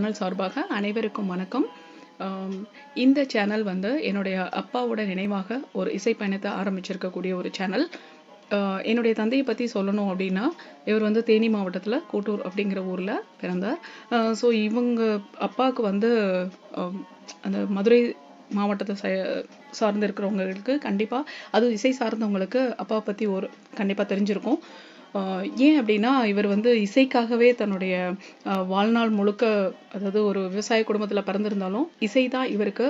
Channel சார்பாக அனைவருக்கும் வணக்கம். இந்த சேனல் வந்து என்னுடைய அப்பாவோட நினைவாக ஒரு இசை பயணத்தை ஆரம்பிச்சிருக்கக்கூடிய ஒரு சேனல். என்னுடைய தந்தையை பற்றி சொல்லணும் அப்படின்னா, இவர் வந்து தேனி மாவட்டத்தில் கோட்டூர் அப்படிங்கிற ஊரில் பிறந்தார். ஸோ இவங்க அப்பாவுக்கு வந்து அந்த மதுரை மாவட்டத்தை சார்ந்து இருக்கிறவங்களுக்கு கண்டிப்பாக, அதுவும் இசை சார்ந்தவங்களுக்கு அப்பாவை பற்றி கண்டிப்பாக தெரிஞ்சிருக்கும். ஏன் அப்படின்னா, இவர் வந்து இசைக்காகவே தன்னுடைய வாழ்நாள் முழுக்க, அதாவது ஒரு விவசாய குடும்பத்தில் பிறந்திருந்தாலும் இசை தான் இவருக்கு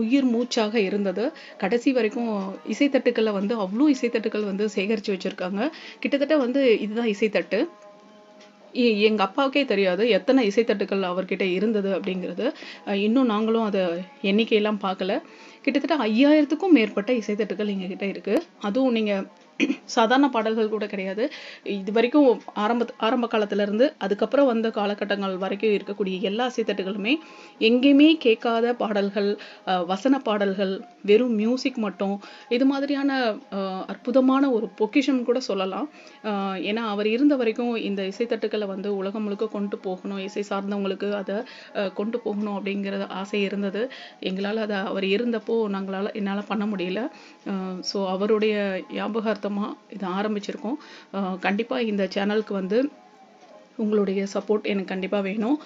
உயிர் மூச்சாக இருந்தது. கடைசி வரைக்கும் இசைத்தட்டுக்களில் வந்து அவ்வளோ இசைத்தட்டுக்கள் வந்து சேகரித்து வச்சுருக்காங்க. கிட்டத்தட்ட வந்து இதுதான் இசைத்தட்டு. எங்க அப்பாவுக்கே தெரியாது எத்தனை இசைத்தட்டுக்கள் அவர்கிட்ட இருந்தது அப்படிங்கிறது. இன்னும் நாங்களும் அதை எண்ணிக்கையெல்லாம் பார்க்கல. கிட்டத்தட்ட 5000க்கும் மேற்பட்ட இசைத்தட்டுக்கள் எங்ககிட்ட இருக்கு. அதுவும் நீங்க சாதாரண பாடல்கள் கூட கிடையாது. இது வரைக்கும் ஆரம்ப காலத்துல இருந்து அதுக்கப்புறம் வந்த காலகட்டங்கள் வரைக்கும் இருக்கக்கூடிய எல்லா இசைத்தட்டுகளுமே எங்கேயுமே கேட்காத பாடல்கள், வசன பாடல்கள், வெறும் மியூசிக் மட்டும், இது மாதிரியான அற்புதமான ஒரு பொக்கிஷம் கூட சொல்லலாம். ஏன்னா அவர் இருந்த வரைக்கும் இந்த இசைத்தட்டுக்களை வந்து உலகம் முழுக்க கொண்டு போகணும், இசை சார்ந்தவங்களுக்கு அதை கொண்டு போகணும் அப்படிங்கிற ஆசை இருந்தது. எங்களால் அதை அவர் இருந்தப்போ என்னால் பண்ண முடியல. ஸோ அவருடைய ஞாபகார்த்தமாக இதை ஆரம்பிச்சிருக்கோம். கண்டிப்பாக இந்த சேனலுக்கு வந்து உங்களுடைய சப்போர்ட் எனக்கு கண்டிப்பாக வேணும்.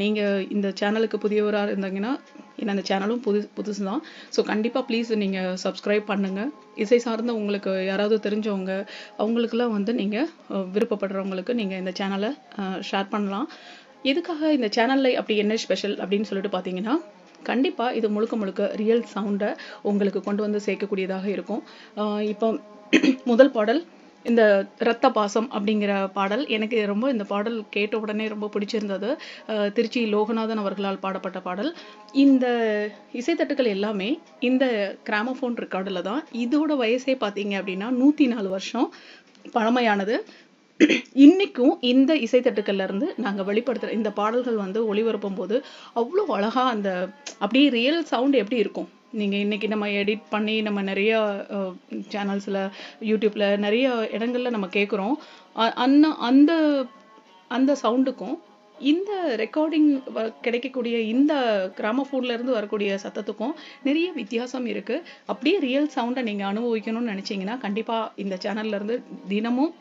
நீங்கள் இந்த சேனலுக்கு புதியவராக இருந்தீங்கன்னா, ஏன்னா அந்த சேனலும் புதுசு தான். ஸோ கண்டிப்பாக ப்ளீஸ் நீங்கள் சப்ஸ்கிரைப் பண்ணுங்கள். இசை சார்ந்த உங்களுக்கு யாராவது தெரிஞ்சவங்க, அவங்களுக்கெல்லாம் வந்து நீங்கள் விருப்பப்படுறவங்களுக்கு நீங்கள் இந்த சேனலை ஷேர் பண்ணலாம். எதுக்காக இந்த சேனலில் அப்படி என்ன ஸ்பெஷல் அப்படின்னு சொல்லிட்டு பார்த்தீங்கன்னா, கண்டிப்பாக இது முழுக்க ரியல் சவுண்டை உங்களுக்கு கொண்டு வந்து சேர்க்கக்கூடியதாக இருக்கும். இப்போ முதல் பாடல் இந்த இரத்த பாசம் அப்படிங்கிற பாடல். எனக்கு ரொம்ப இந்த பாடல் கேட்ட உடனே ரொம்ப பிடிச்சிருந்தது. திருச்சி லோகநாதன் அவர்களால் பாடப்பட்ட பாடல். இந்த இசைத்தட்டுக்கள் எல்லாமே இந்த கிராமோஃபோன் ரெக்கார்டில் தான். இதோட வயசே பார்த்தீங்க அப்படின்னா 104 வருஷம் பழமையானது. இன்னைக்கும் இந்த இசைத்தட்டுக்கள்ல இருந்து நாங்கள் வெளிப்படுத்துகிற இந்த பாடல்கள் வந்து ஒளிபரப்பும் போது அவ்வளோ அழகா அந்த அப்படியே ரியல் சவுண்ட் எப்படி இருக்கும். நீங்கள் இன்னைக்கு நம்ம எடிட் பண்ணி நம்ம நிறைய சேனல்ஸில், யூடியூப்ல நிறைய இடங்கள்ல நம்ம கேட்குறோம். அந்த அந்த சவுண்டுக்கும் இந்த ரெக்கார்டிங் கிடைக்கக்கூடிய இந்த கிராமோஃபோன்ல இருந்து வரக்கூடிய சத்தத்துக்கும் நிறைய வித்தியாசம் இருக்கு. அப்படியே ரியல் சவுண்டை நீங்கள் அனுபவிக்கணும்னு நினைச்சீங்கன்னா கண்டிப்பாக இந்த சேனல்ல இருந்து தினமும்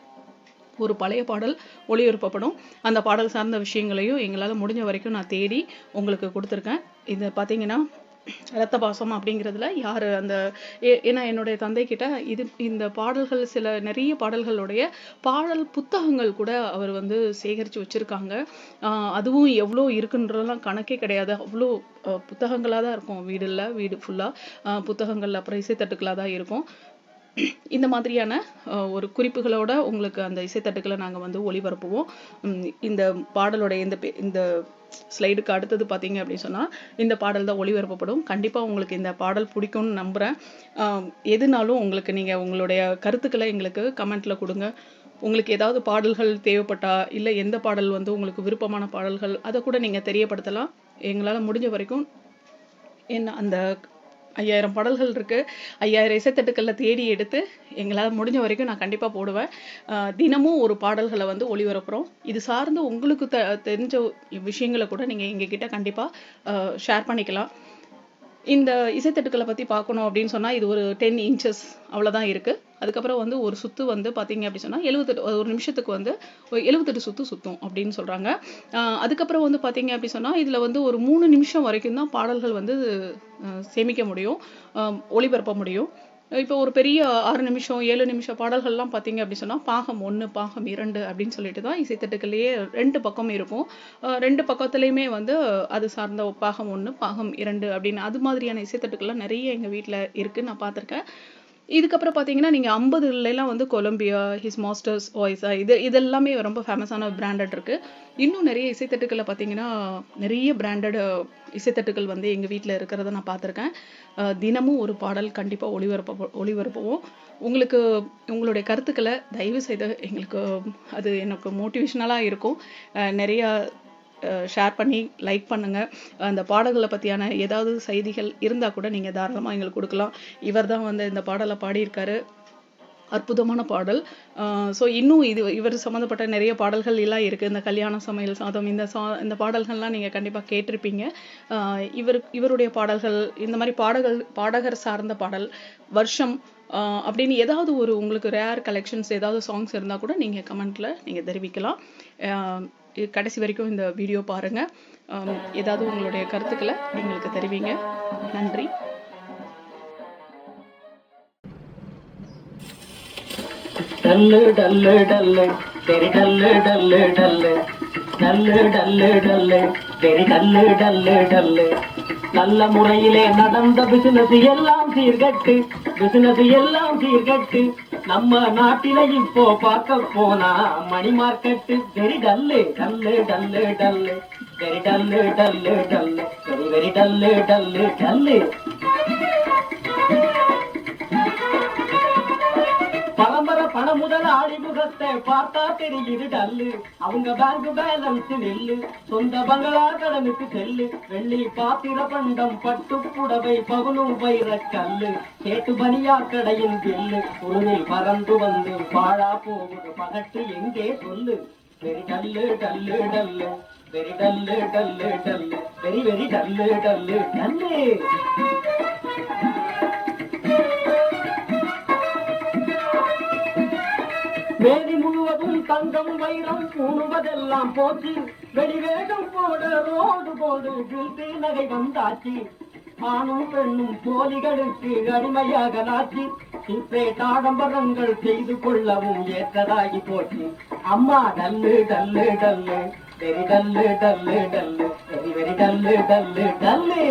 ஒரு பழைய பாடல் ஒளிபரப்பப்படும். அந்த பாடல் சார்ந்த விஷயங்களையும் எங்களால் முடிஞ்ச வரைக்கும் நான் தேடி உங்களுக்கு கொடுத்துருக்கேன். இது பார்த்தீங்கன்னா இரத்த பாசம் அப்படிங்கிறதுல யார் அந்த ஏன்னா என்னுடைய தந்தை கிட்ட இந்த பாடல்கள், நிறைய பாடல்களுடைய பாடல் புத்தகங்கள் கூட அவர் வந்து சேகரித்து வச்சுருக்காங்க. அதுவும் எவ்வளோ இருக்குன்றதெல்லாம் கணக்கே கிடையாது. அவ்வளோ புத்தகங்களாக தான் இருக்கும். வீடு ஃபுல்லாக புத்தகங்கள், அப்புறம் இசைத்தட்டுக்களாக தான் இருக்கும். இந்த மாதிரியான ஒரு குறிப்புகளோட உங்களுக்கு அந்த இசைத்தட்டுக்களை நாங்கள் வந்து ஒளிபரப்புவோம். இந்த பாடலோட இந்த ஸ்லைடுக்கு அடுத்தது பார்த்தீங்க அப்படின்னு சொன்னால் இந்த பாடல் தான் ஒளிபரப்பப்படும். கண்டிப்பாக உங்களுக்கு இந்த பாடல் பிடிக்கும்னு நம்புகிறேன். எதுனாலும் உங்களுக்கு நீங்கள் உங்களுடைய கருத்துக்களை எங்களுக்கு கமெண்ட்டில் கொடுங்க. உங்களுக்கு ஏதாவது பாடல்கள் தேவைப்பட்டா, இல்லை எந்த பாடல் வந்து உங்களுக்கு விருப்பமான பாடல்கள், அதை கூட நீங்கள் தெரியப்படுத்தலாம். எங்களால் முடிஞ்ச வரைக்கும் அந்த 5000 பாடல்கள் இருக்கு. 5000 இசைத்தட்டுக்களில் தேடி எடுத்து எங்களால் முடிஞ்ச வரைக்கும் நான் கண்டிப்பாக போடுவேன். தினமும் ஒரு பாடல்களை வந்து ஒளிபரப்புகிறோம். இது சார்ந்து உங்களுக்கு தெரிஞ்ச விஷயங்களை கூட நீங்கள் எங்ககிட்ட கண்டிப்பாக ஷேர் பண்ணிக்கலாம். இந்த இசைத்தட்டுக்களை பற்றி பார்க்கணும் அப்படின்னு சொன்னால் இது ஒரு 10 inches அவ்வளோதான் இருக்குது. அதுக்கப்புறம் வந்து ஒரு சுற்று வந்து பார்த்தீங்க அப்படின்னு சொன்னால் 78, ஒரு நிமிஷத்துக்கு வந்து 78 சுற்று சுற்றும் அப்படின்னு சொல்கிறாங்க. அதுக்கப்புறம் வந்து பார்த்தீங்க அப்படி சொன்னால் இதில் வந்து ஒரு 3 நிமிஷம் வரைக்கும் தான் பாடல்கள் வந்து சேமிக்க முடியும், ஒளிபரப்ப முடியும். இப்போ ஒரு பெரிய 6 நிமிஷம் 7 நிமிஷம் பாடல்கள்லாம் பார்த்தீங்க அப்படி சொன்னால் பாகம் 1 பாகம் 2 அப்படின்னு சொல்லிட்டு தான் இசைத்தட்டுக்கள்லேயே 2 பக்கம் இருக்கும். 2 பக்கத்துலேயுமே வந்து அது சார்ந்த பாகம் 1 பாகம் 2 அப்படின்னு அது மாதிரியான இசைத்தட்டுக்கள்லாம் நிறைய எங்கள் வீட்டில் இருக்குன்னு நான் பார்த்துருக்கேன். இதுக்கப்புறம் பார்த்தீங்கன்னா நீங்கள் 50லாம் வந்து கொலம்பியா, ஹிஸ் மாஸ்டர்ஸ் வாய்ஸா, இதெல்லாமே ரொம்ப ஃபேமஸான பிராண்டட் இருக்குது. இன்னும் நிறைய இசைத்தட்டுக்களை பார்த்தீங்கன்னா நிறைய பிராண்டட் இசைத்தட்டுக்கள் வந்து எங்கள் வீட்டில் இருக்கிறத நான் பார்த்துருக்கேன். தினமும் ஒரு பாடல் கண்டிப்பாக ஒளிபரப்புவோம். உங்களுடைய கருத்துக்களை தயவு செய்து எங்களுக்கு, அது எனக்கு மோட்டிவேஷனலாக இருக்கும். நிறையா ஷேர் பண்ணி லைக் பண்ணுங்கள். அந்த பாடல்களை பற்றியான ஏதாவது செய்திகள் இருந்தால் கூட நீங்கள் தாராளமாக எங்களுக்கு கொடுக்கலாம். இவர் தான் வந்து இந்த பாடலை பாடியிருக்காரு, அற்புதமான பாடல். ஸோ இன்னும் இவர் சம்மந்தப்பட்ட நிறைய பாடல்கள் எல்லாம் இருக்குது. இந்த கல்யாண சமையல் சாதம், இந்த பாடல்கள்லாம் நீங்கள் கண்டிப்பாக கேட்டிருப்பீங்க. இவருடைய பாடல்கள், இந்த மாதிரி பாடகர் சார்ந்த பாடல், வருஷம் அப்படின்னு ஏதாவது உங்களுக்கு ரேர் கலெக்ஷன்ஸ் ஏதாவது சாங்ஸ் இருந்தால் கூட நீங்கள் கமெண்ட்டில் நீங்கள் தெரிவிக்கலாம். கடைசி வரைக்கும் இந்த வீடியோ பாருங்கள். ஏதாவது உங்களுடைய கருத்துக்களை எங்களுக்கு தெரிவிங்க. நன்றி. டல்லு டல்லு டல்லு தெரி dull dull dull dull dull dull தெரி டல்லு டல்லு டல்லு. நல்ல முறையிலே நடந்த பிசினஸ் எல்லாம் சீர்கட்டு நம்ம நாட்டில இப்போ பார்க்க போனா money market. Very dull dull dull dull very dull dull dull very very dull dull dull. பரம்பரை பண முதலாளி முகத்தை பார்த்தா தெரியுது டல்லு. அவங்க பேங்க் பேலன்ஸ் நெல்லு, சொந்த பங்களா கடனுக்கு செல்லு, வெள்ளி பாத்திர பண்டம், பட்டு புடவை, பகுலும் வைர கல்லு, கேட்டு பனியா கடையின் பில்லு, உருவில் பறந்து வந்து பாழா போகுது பகட்டு எங்கே சொல்லு. Very dull dull dull very dull dull dull very very dull dull dull. மேதி முழுவதும் தங்கம் வைரம் பூணுவதெல்லாம் போச்சு, வெடிவேகம் போட ரோடு போடு கில்தி நகை வந்தாச்சு. ஆணும் பெண்ணும் போலிகளுக்கு அடிமையாகலாச்சு, சீப்ரேட் ஆடம்பரங்கள் செய்து கொள்ளவும் ஏற்றதாகி போச்சு. அம்மா dull dull dull very dull dull dull very very dull dull dull.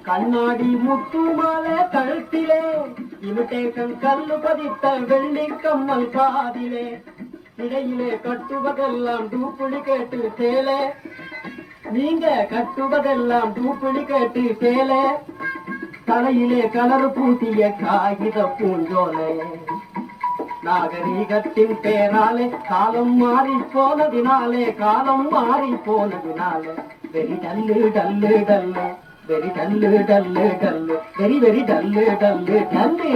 கண்ணாடி முத்து மாலை கழுத்திலே, இமிட்டேஷன் கல்லு பதித்த வெள்ளி கம்மல் காதிலே, இடையிலே கட்டுவதெல்லாம் டூப்ளிகேட்டு சேலை, நீங்க கட்டுவதெல்லாம் டூப்ளிகேட்டு சேலை, தலையிலே கலர் பூட்டிய காகித பூஞ்சோலை. நாகரீகத்தின் பேராலே காலம் மாறி போனதினாலே very dull dull dull very dull dull dull very very dull dull dull.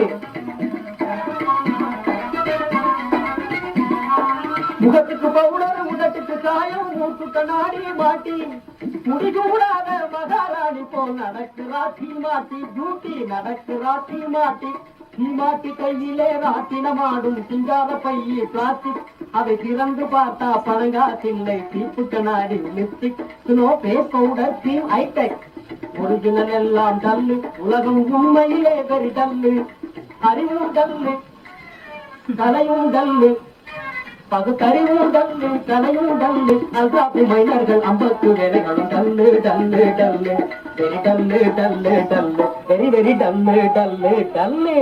முகத்துக்கு பவுடர், உதட்டுக்கு சாயம், மூக்கு கண்ணாடி மாட்டி, முடிகூடாத மகாராணி போல் நடக்குறா சீமாட்டி, டியூட்டி நடக்குறா சீமாட்டி. சீமாட்டி கையிலே ராட்டினமாடும் சிங்கார பையி பிளாஸ்டிக், அதை திறந்து பார்த்தா பழங்காசில்லை சீப்பு கண்ணாடி lipstick, snow face powder cream hi tech. Original எல்லாம் டல்லு, உலகம் உண்மையிலே வெரி டல்லு. அறிவும் டல்லு, கலையும் டல்லு, பகுத்தறிவும் டல்லு, கலையும் டல்லு, அல்சாப்பு மைனர்கள் 50 வேலைகளும் dull dull dull very dull dull dull very very dull dull dull.